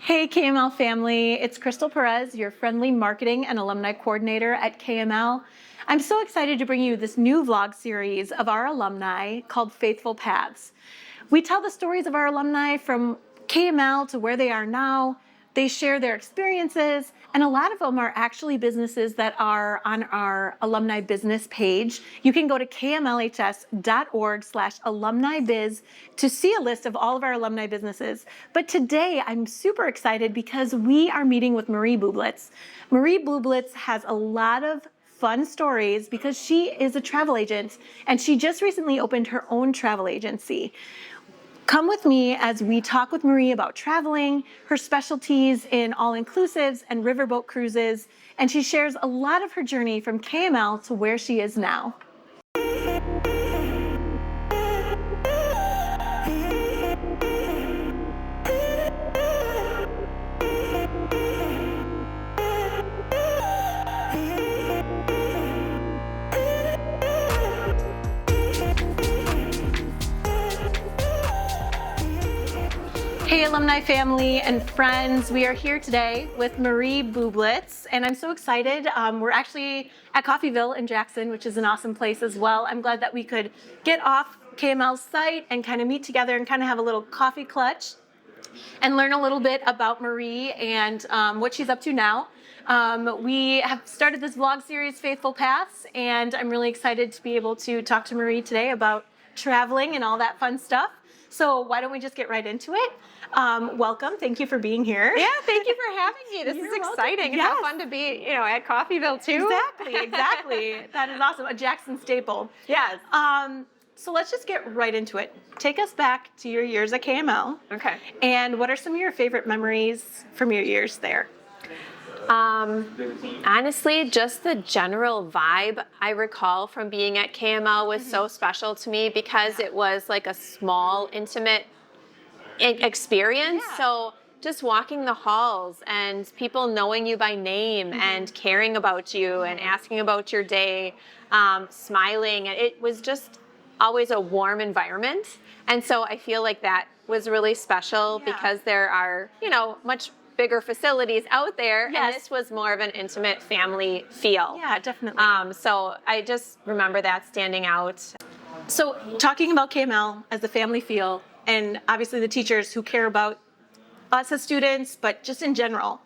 Hey KML family, it's Crystal Perez, your friendly marketing and alumni coordinator at KML. I'm so excited to bring you this new vlog series of our alumni called Faithful Paths. We tell the stories of our alumni from KML to where they are now. They share their experiences, and a lot of them are actually businesses that are on our alumni business page. You can go to kmlhs.org/alumni-biz to see a list of all of our alumni businesses. But today I'm super excited because we are meeting with Marie Bublitz. Marie Bublitz has a lot of fun stories because she is a travel agent and she just recently opened her own travel agency. Come with me as we talk with Marie about traveling, her specialties in all-inclusives and riverboat cruises, and she shares a lot of her journey from KML to where she is now. Hey alumni family and friends, we are here today with Marie Bublitz and I'm so excited. We're actually at Coffeyville in Jackson, which is an awesome place as well. I'm glad that we could get off KML's site and kind of meet together and kind of have a little coffee clutch and learn a little bit about Marie and what she's up to now. We have started this vlog series, Faithful Paths, and I'm really excited to be able to talk to Marie today about traveling and all that fun stuff. So why don't we just get right into it? Welcome. Thank you for being here. Yeah, thank you for having me. This is exciting. Yes. It's so fun to be, at Coffeyville too. Exactly. That is awesome. A Jackson staple. Yes. So let's just get right into it. Take us back to your years at KML. Okay. And what are some of your favorite memories from your years there? Honestly, just the general vibe I recall from being at KML was so special to me because it was like a small, intimate experience. Yeah. So just walking the halls and people knowing you by name and caring about you and asking about your day, smiling. It was just always a warm environment. And so I feel like that was really special because there are, much bigger facilities out there, and this was more of an intimate family feel. Yeah, definitely. So I just remember that standing out. So talking about KML as the family feel, and obviously the teachers who care about us as students, but just in general,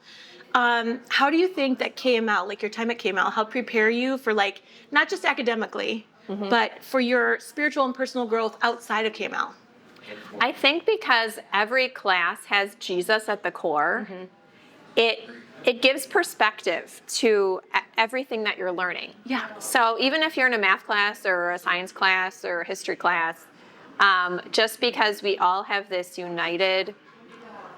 how do you think that KML, like your time at KML, helped prepare you for not just academically, but for your spiritual and personal growth outside of KML? I think because every class has Jesus at the core, it gives perspective to everything that you're learning. Yeah. So even if you're in a math class or a science class or a history class, just because we all have this united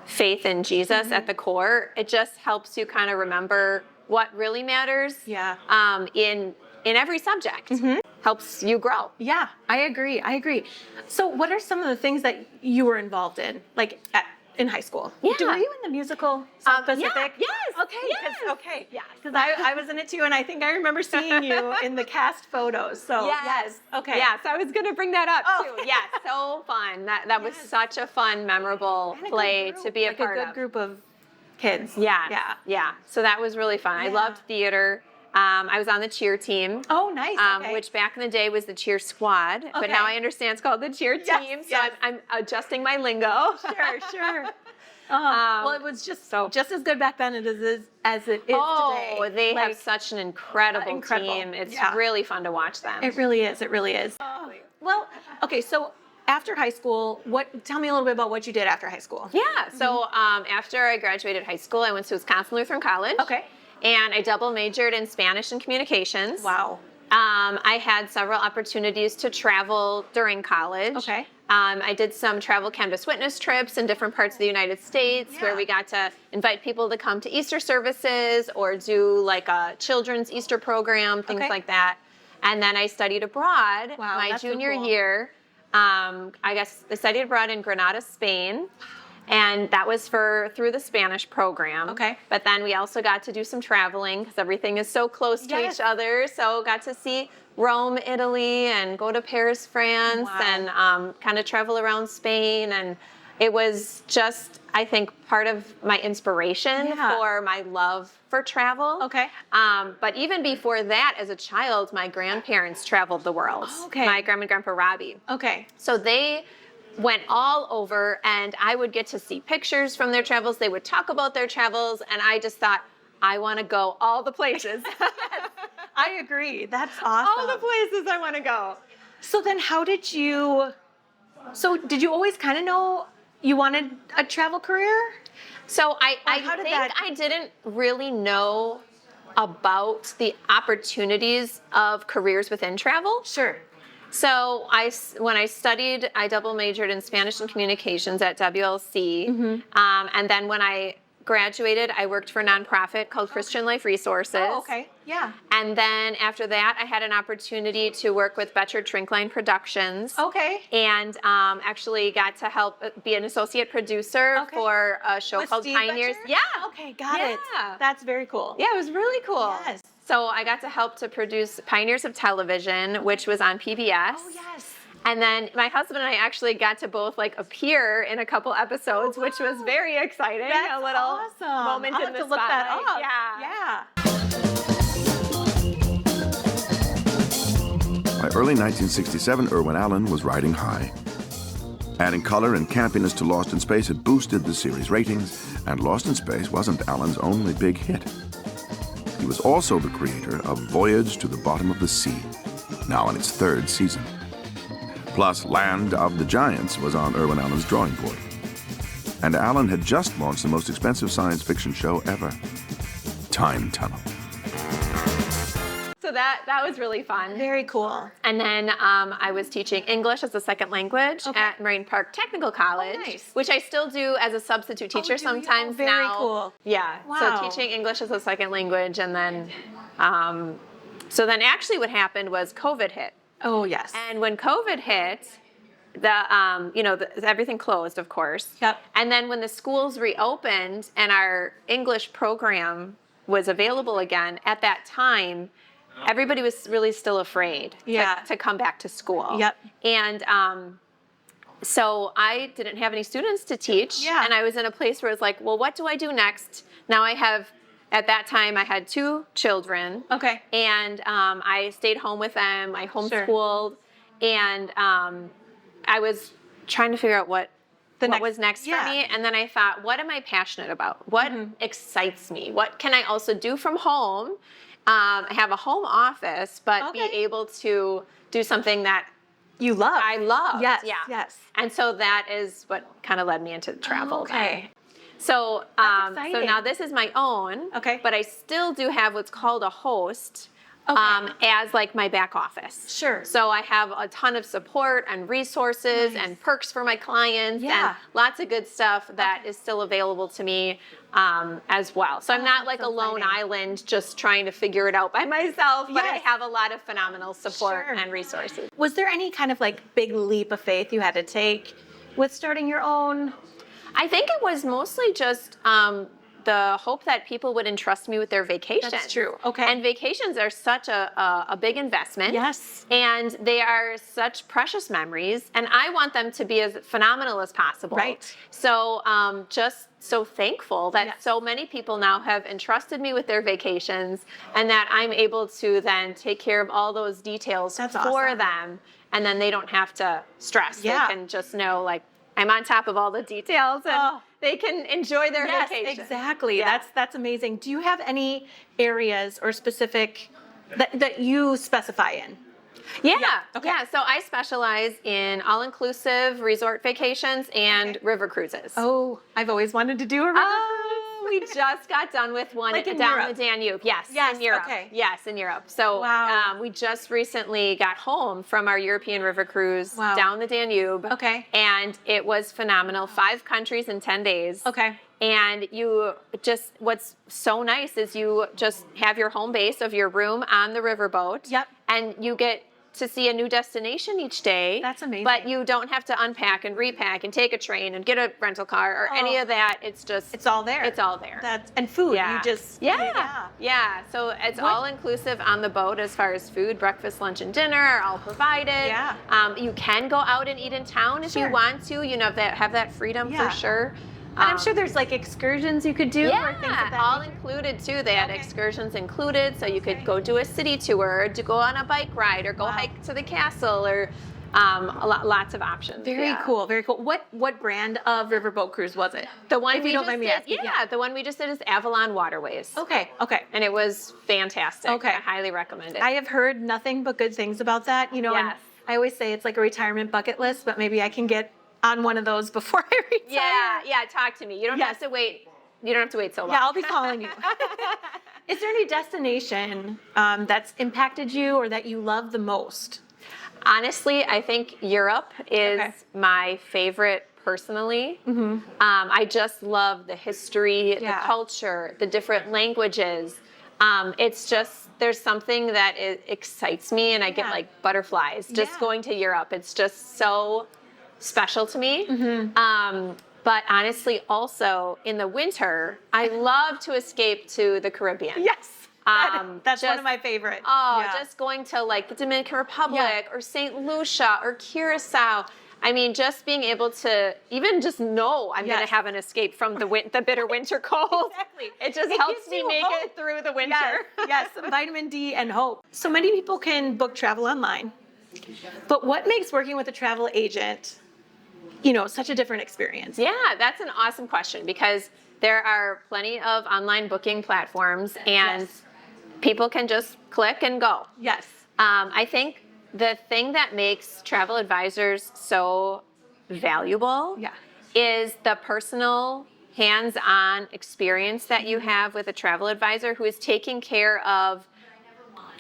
faith in Jesus at the core, it just helps you kind of remember what really matters in every subject. Helps you grow. Yeah, I agree. So what are some of the things that you were involved in, in high school? Yeah. Were you in the musical South Pacific? Yes. Okay. Yes. Okay. Yeah. Because I was in it too, and I think I remember seeing you in the cast photos. So yes. Okay. Yes, I was going to bring that up too. Yes, so fun. That was such a fun, memorable play to be a part of. A good group of kids. Yeah. So that was really fun. I loved theater. I was on the cheer team. Oh, nice. Which back in the day was the cheer squad, but now I understand it's called the cheer team. So I'm adjusting my lingo. Sure. Well, it was just as good back then as it is today. Oh, they have such an incredible team. It's really fun to watch them. It really is. Well, okay, so after high school, tell me a little bit about what you did after high school. Yeah, so after I graduated high school, I went to Wisconsin Lutheran College. Okay. And I double majored in Spanish and communications. Wow. I had several opportunities to travel during college. Okay. I did some travel canvas witness trips in different parts of the United States where we got to invite people to come to Easter services or do like a children's Easter program, things like that. And then I studied abroad my junior year. I studied abroad in Granada, Spain. And that was through the Spanish program. Okay. But then we also got to do some traveling because everything is so close to each other. So got to see Rome, Italy, and go to Paris, France, and kind of travel around Spain. And it was just, I think, part of my inspiration for my love for travel. Okay. But even before that, as a child, my grandparents traveled the world. Okay. My grandma and grandpa Robbie. Okay. So they went all over, and I would get to see pictures from their travels. They would talk about their travels, and I just thought, I want to go all the places. I agree. That's awesome. All the places I want to go. So then did you always kind of know you wanted a travel career? So I how did think that- I didn't really know about the opportunities of careers within travel. Sure. So when I studied, I double majored in Spanish and communications at WLC. And then when I graduated, I worked for a nonprofit called Christian Life Resources. Oh, okay. Yeah. And then after that, I had an opportunity to work with Betcher Trinkline Productions. Okay. And actually got to help be an associate producer for a show With called Steve Pioneers. Betcher? Yeah. Okay, got it. Yeah. That's very cool. Yeah, it was really cool. Yes. So I got to help to produce Pioneers of Television, which was on PBS. Oh, yes. And then my husband and I actually got to both appear in a couple episodes, which was very exciting. That's a little awesome. moment I'll in have the to look that spotlight. up. Yeah. By early 1967, Irwin Allen was riding high. Adding color and campiness to Lost in Space had boosted the series' ratings, and Lost in Space wasn't Allen's only big hit. He was also the creator of Voyage to the Bottom of the Sea, now in its 3rd season. Plus, Land of the Giants was on Irwin Allen's drawing board. And Allen had just launched the most expensive science fiction show ever, Time Tunnel. So that was really fun. Very cool. And then I was teaching English as a second language at Marine Park Technical College, nice. which I still do as a substitute teacher do you? sometimes Very now. cool. Yeah. Wow. So teaching English as a second language, and then so then actually what happened was COVID hit. Oh, yes. And when COVID hit, everything closed, of course. Yep. And then when the schools reopened and our English program was available again, at that time, everybody was really still afraid to come back to school. Yep. And so I didn't have any students to teach. Yeah. And I was in a place where it's like, well, what do I do next? Now at that time, I had 2 children. Okay. And I stayed home with them. I homeschooled. And I was trying to figure out what was next for me. And then I thought, what am I passionate about? What excites me? What can I also do from home? I have a home office, but be able to do something that you love. I love. Yes. Yeah. Yes. And so that is what kind of led me into travel. Okay. So, That's so exciting. now this is my own. Okay. But I still do have what's called a host. Okay. As my back office. Sure. So I have a ton of support and resources and perks for my clients and lots of good stuff that is still available to me as well. So I'm not like a lone island just trying to figure it out by myself, but I have a lot of phenomenal support and resources. Was there any kind of big leap of faith you had to take with starting your own? I think it was mostly just the hope that people would entrust me with their vacations. That's true. Okay. And vacations are such a big investment. Yes. And they are such precious memories, and I want them to be as phenomenal as possible. Right. So just so thankful that so many people now have entrusted me with their vacations, and that I'm able to then take care of all those details for them, and then they don't have to stress. Yeah. They can just know, I'm on top of all the details, and they can enjoy their vacation. Exactly. Yeah. That's amazing. Do you have any areas or specific that you specify in? Yeah. Okay. Yeah. So I specialize in all-inclusive resort vacations and river cruises. Oh, I've always wanted to do a river We just got done with one Like in down Europe? the Danube. Yes, Yes, in Europe. okay. Yes, in Europe. So Wow. we just recently got home from our European river cruise down the Danube. Okay. And it was phenomenal. 5 countries in 10 days. Okay. And what's so nice is you just have your home base of your room on the riverboat. Yep. And you get to see a new destination each day. That's amazing. But you don't have to unpack and repack and take a train and get a rental car or any of that. It's just it's all there. It's all there. And food. Yeah. You just Yeah. So it's all inclusive on the boat as far as food, breakfast, lunch, and dinner are all provided. Yeah. You can go out and eat in town if you want to. You know, have that freedom for sure. And I'm sure there's like excursions you could do or things like that. All included too. They had excursions included, so you could go do a city tour, to go on a bike ride, or go hike to the castle, or lots of options. Very cool, very cool. What brand of riverboat cruise was it? The one if we you don't just mind me did, asking. the one we just did is Avalon Waterways. Okay. And it was fantastic. Okay. I highly recommend it. I have heard nothing but good things about that. You know, and I always say it's like a retirement bucket list, but maybe I can get on one of those before I retire. Yeah, talk to me. You don't have to wait. You don't have to wait so long. Yeah, I'll be calling you. Is there any destination that's impacted you or that you love the most? Honestly, I think Europe is my favorite personally. I just love the history, the culture, the different languages. It's just, there's something that excites me, and I get like butterflies just going to Europe. It's just so special to me. But honestly, also in the winter, I love to escape to the Caribbean. Yes. That's one of my favorites. Just going to like the Dominican Republic or St. Lucia or Curacao. I mean, just being able to even just know I'm going to have an escape from the bitter winter cold. Exactly. It just helps me make it through the winter. Yes, some vitamin D and hope. So many people can book travel online. But what makes working with a travel agent, you know, such a different experience? Yeah, that's an awesome question, because there are plenty of online booking platforms, and people can just click and go. Yes. I think the thing that makes travel advisors so valuable is the personal hands-on experience that you have with a travel advisor who is taking care of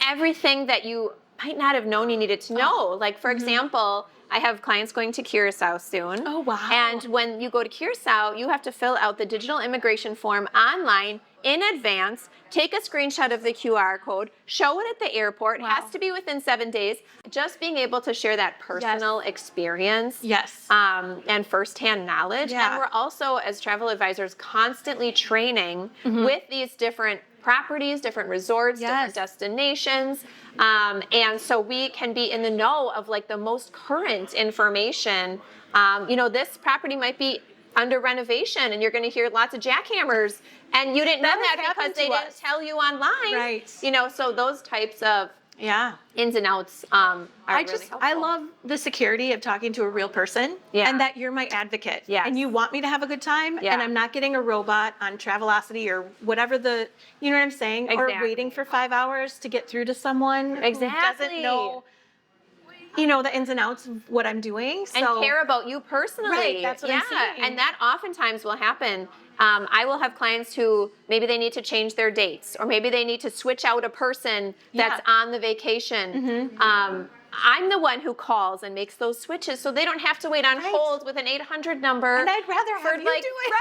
everything that you might not have known you needed to know. Like, for example, I have clients going to Curacao soon. Oh, wow. And when you go to Curacao, you have to fill out the digital immigration form online in advance, take a screenshot of the QR code, show it at the airport. It has to be within 7 days. Just being able to share that personal experience and firsthand knowledge. And we're also, as travel advisors, constantly training with these different properties, different resorts, different destinations. And so we can be in the know of like the most current information. You know, this property might be under renovation, and you're going to hear lots of jackhammers, and you didn't know that because they didn't tell you online. Right. You know, so those types of ins and outs are really helpful. I love the security of talking to a real person and that you're my advocate. And you want me to have a good time, and I'm not getting a robot on Travelocity or whatever you know what I'm saying? Or waiting for 5 hours to get through to someone who doesn't know, you know, the ins and outs of what I'm doing. And care about you personally. Right, that's what I'm saying. And that oftentimes will happen. I will have clients who maybe they need to change their dates, or maybe they need to switch out a person that's on the vacation. I'm the one who calls and makes those switches, so they don't have to wait on hold with an 800 number. And I'd rather have you do it.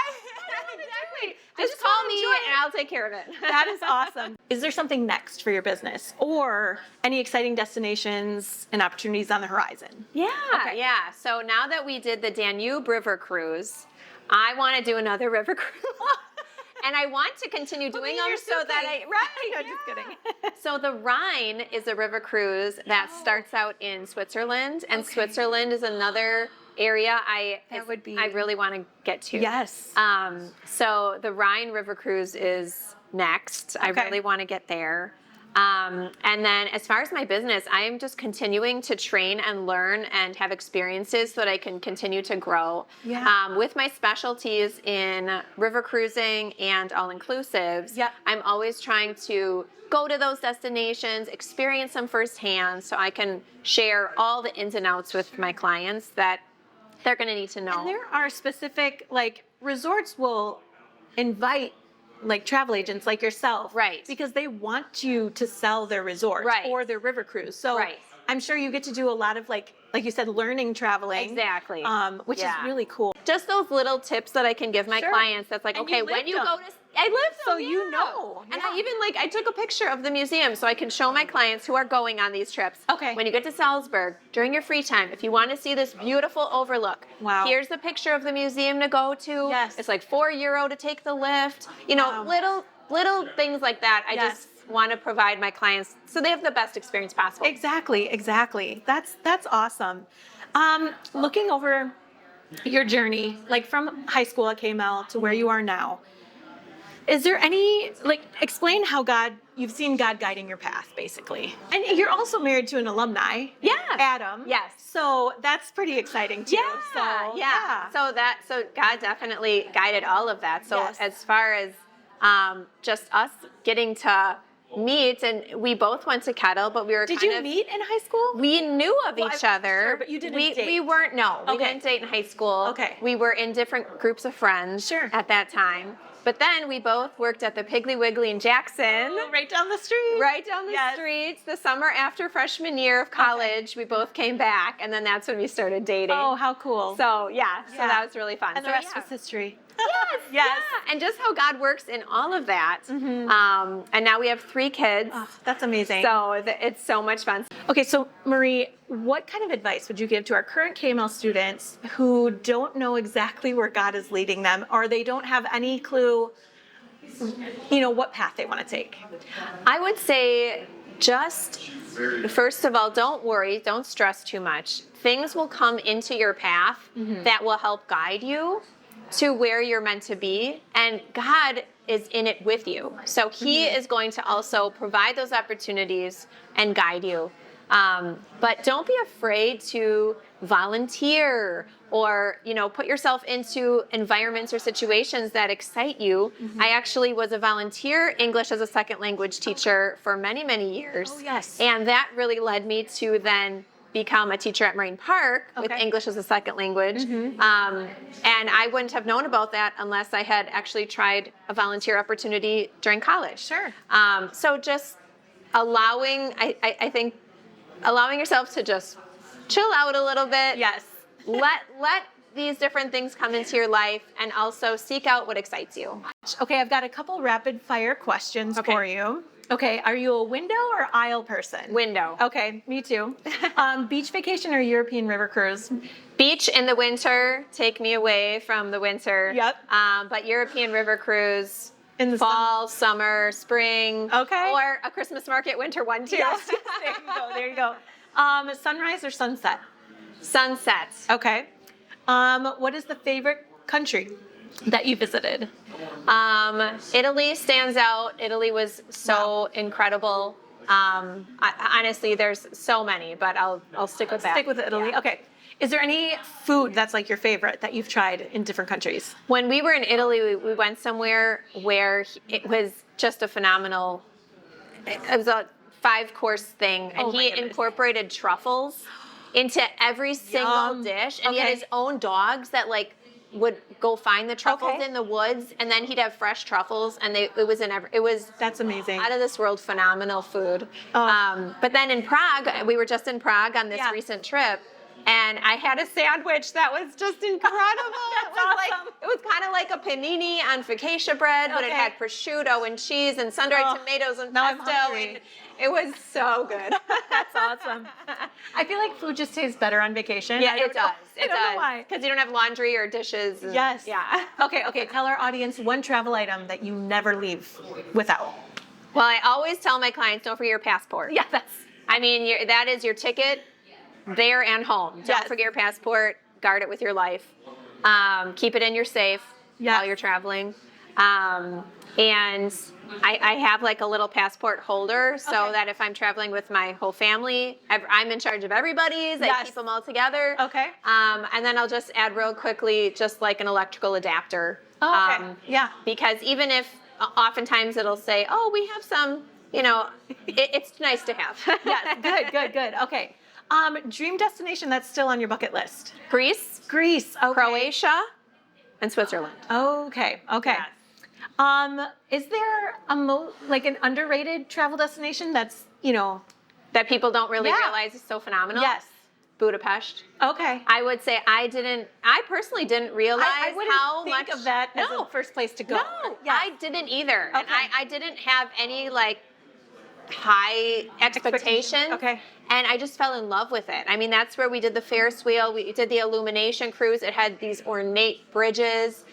Exactly. Just call me and I'll take care of it. That is awesome. Is there something next for your business, or any exciting destinations and opportunities on the horizon? Yeah. So now that we did the Danube River Cruise, I want to do another river cruise. And I want to continue doing them so that No, just kidding. So the Rhine is a river cruise that starts out in Switzerland, and Switzerland is another area I really want to get to. Yes. So the Rhine River Cruise is next. I really want to get there. And then as far as my business, I am just continuing to train and learn and have experiences so that I can continue to grow. With my specialties in river cruising and all-inclusives, I'm always trying to go to those destinations, experience them firsthand, so I can share all the ins and outs with my clients that they're going to need to know. And there are specific, like, resorts will invite like travel agents like yourself, because they want you to sell their resort or their river cruise. So I'm sure you get to do a lot of like you said, learning traveling. Exactly. Which is really cool. Just those little tips that I can give my clients. That's like, And okay, you when you lived go them. to I live So them, you yeah. know. And Yeah. I even I took a picture of the museum so I can show my clients who are going on these trips. Okay. When you get to Salzburg, during your free time, if you want to see this beautiful overlook, Wow. here's the picture of the museum to go to. Yes. It's like €4 to take the lift. You know, Wow. little things like that. I Yes. just want to provide my clients so they have the best experience possible. Exactly. That's awesome. Looking over your journey, like from high school at KML to where you are now, is there any, explain how you've seen God guiding your path, basically. And you're also married to an alumni. Yeah. Adam. Yes. So that's pretty exciting too. Yeah. So God definitely guided all of that. So Yes. as far as just us getting to meet, and we both went to Kettle, but we were Did kind you of, meet in high school? we knew of Well, each I'm other. sure, but you didn't date. We weren't, no. We Okay. didn't date in high school. Okay. We were in different groups of friends Sure. at that time. But then we both worked at the Piggly Wiggly in Jackson. Right down the street. Right down the Yes. street. The summer after freshman year of college, we both came back, and then that's when we started dating. Oh, how cool. So so Yeah. that was really fun. And the So, rest yeah. was history. Yes, Yes. yeah. And just how God works in all of that. And now we have 3 kids. Oh, that's amazing. So it's so much fun. Okay, so Marie, what kind of advice would you give to our current KML students who don't know exactly where God is leading them, or they don't have any clue, what path they want to take? I would say just, first of all, don't worry, don't stress too much. Things will come into your path that will help guide you to where you're meant to be, and God is in it with you. So He is going to also provide those opportunities and guide you. But don't be afraid to volunteer or, put yourself into environments or situations that excite you. I actually was a volunteer English as a second language teacher for many, many years. Oh, yes. And that really led me to then become a teacher at Marine Park with Okay. English as a second language. And I wouldn't have known about that unless I had actually tried a volunteer opportunity during college. Sure. So just allowing, I think, allowing yourself to just chill out a little bit. Yes. Let these different things come into your life, and also seek out what excites you. Okay, I've got a couple rapid fire questions Okay. for you. Okay, are you a window or aisle person? Window. Okay, me too. Beach vacation or European river cruise? Beach in the winter, take me away from the winter. Yep. But European river cruise, In the fall, summer, spring. Okay. Or a Christmas market winter one too. Yes. There you go. Sunrise or sunset? Sunset. Okay. What is the favorite country that you visited? Italy stands out. Italy was so incredible. Honestly, there's so many, but I'll stick with that. Stick with Italy. Yeah. Okay. Is there any food that's like your favorite that you've tried in different countries? When we were in Italy, we went somewhere where it was just a phenomenal. It was a 5-course thing, and Oh my he goodness. incorporated truffles into every single Yum. dish, and he had Okay. his own dogs that would go find the truffles Okay. in the woods, and then he'd have fresh truffles, and it was That's amazing. out of this world phenomenal food. Oh. But then in Prague, we were just in Prague on this Yeah. recent trip, and I had a sandwich that was just incredible. That's awesome. It was kind of like a panini on focaccia bread, but it Okay. had prosciutto and cheese and sun-dried Oh, tomatoes and now I'm pesto, hungry. and it was so good. That's awesome. I feel like food just tastes better on vacation. Yeah, I don't it know- does. I don't know why. Because you don't have laundry or dishes. Yes. Yeah. Okay. Tell our audience one travel item that you never leave without. Well, I always tell my clients, don't forget your passport. Yeah, that's. I mean, that is your ticket there and home. Don't Yes. forget your passport. Guard it with your life. Keep it in your safe Yes. while you're traveling. And I have like a little passport holder so Okay. that if I'm traveling with my whole family, I'm in charge of everybody's. I Yes. keep them all together. Okay. And then I'll just add real quickly, just like an electrical adapter. Oh, okay. Yeah. Because even if oftentimes it'll say, oh, we have some, it's nice to have. Yes. Good. Okay. Dream destination that's still on your bucket list. Greece, Greece. Okay. Croatia, and Switzerland. Okay. Yes. Is there an underrated travel destination that's That people don't really Yeah. realize is so phenomenal? Yes. Budapest. Okay. I would say I personally didn't realize I wouldn't how think much of that as the first place to go. No, Yeah. I didn't either. And Okay. I didn't have any like high expectations. Okay. And I just fell in love with it. I mean, that's where we did the Ferris wheel. We did the illumination cruise. It had these ornate bridges,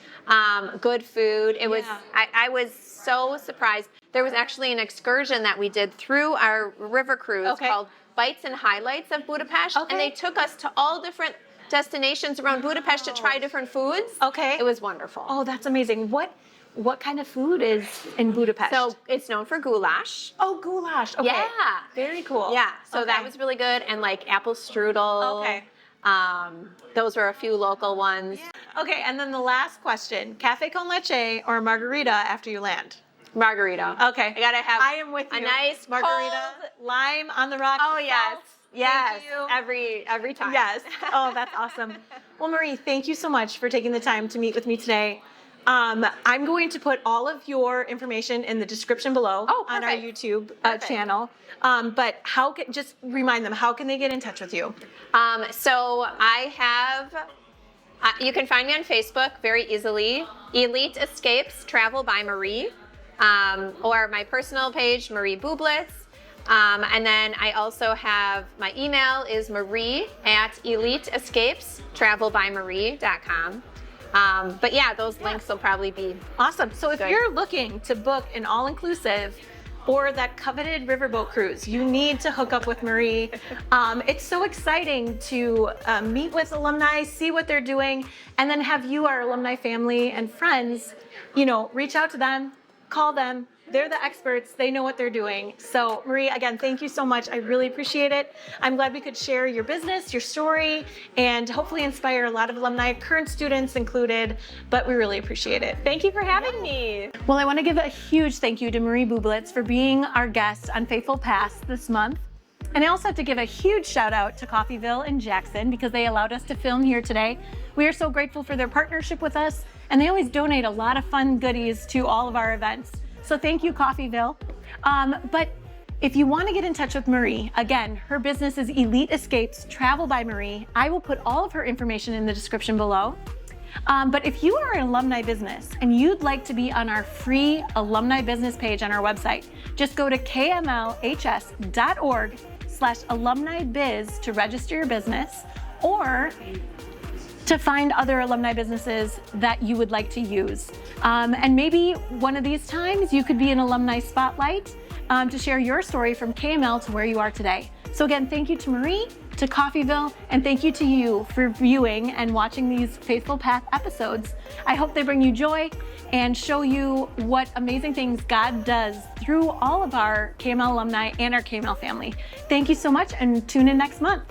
good food. It was, I was so surprised. There was actually an excursion that we did through our river cruise called Bites and Highlights of Budapest. Okay. And they took us to all different destinations around Budapest to try different foods. Okay. It was wonderful. Oh, that's amazing. What kind of food is in Budapest? So it's known for goulash. Oh, goulash. Okay. Yeah. Very cool. Yeah, so that Okay. was really good. And like apple strudel. Okay. Those were a few local ones. Okay, and then the last question, cafe con leche or margarita after you land? Margarita. Okay. I gotta have I am with a you. nice Margarita, cold- lime on the rocks. Oh with yes. salt. Yes. Thank you. Every time. Yes. Oh, that's awesome. Well, Marie, thank you so much for taking the time to meet with me today. I'm going to put all of your information in the description below on our perfect. YouTube Perfect. channel. But just remind them, how can they get in touch with you? So I have, you can find me on Facebook very easily, Elite Escapes Travel by Marie, or my personal page, Marie Bublitz. And then I also have, my email is marie@eliteescapestravelbymarie.com. But yeah, those links will probably be Awesome. So if good. you're looking to book an all-inclusive or that coveted riverboat cruise, you need to hook up with Marie. It's so exciting to meet with alumni, see what they're doing, and then have you, our alumni family and friends, reach out to them, call them. They're the experts. They know what they're doing. So Marie, again, thank you so much. I really appreciate it. I'm glad we could share your business, your story, and hopefully inspire a lot of alumni, current students included, but we really appreciate it. Thank you for having me. Well, I want to give a huge thank you to Marie Bublitz for being our guest on Faithful Past this month. And I also have to give a huge shout out to Coffeyville and Jackson because they allowed us to film here today. We are so grateful for their partnership with us, and they always donate a lot of fun goodies to all of our events. So thank you, Coffeyville. But if you want to get in touch with Marie, again, her business is Elite Escapes Travel by Marie. I will put all of her information in the description below. But if you are an alumni business and you'd like to be on our free alumni business page on our website, just go to kmlhs.org/alumni-biz to register your business or to find other alumni businesses that you would like to use. And maybe one of these times you could be an alumni spotlight to share your story from KML to where you are today. So again, thank you to Marie, to Coffeyville, and thank you to you for viewing and watching these Faithful Path episodes. I hope they bring you joy and show you what amazing things God does through all of our KML alumni and our KML family. Thank you so much, and tune in next month.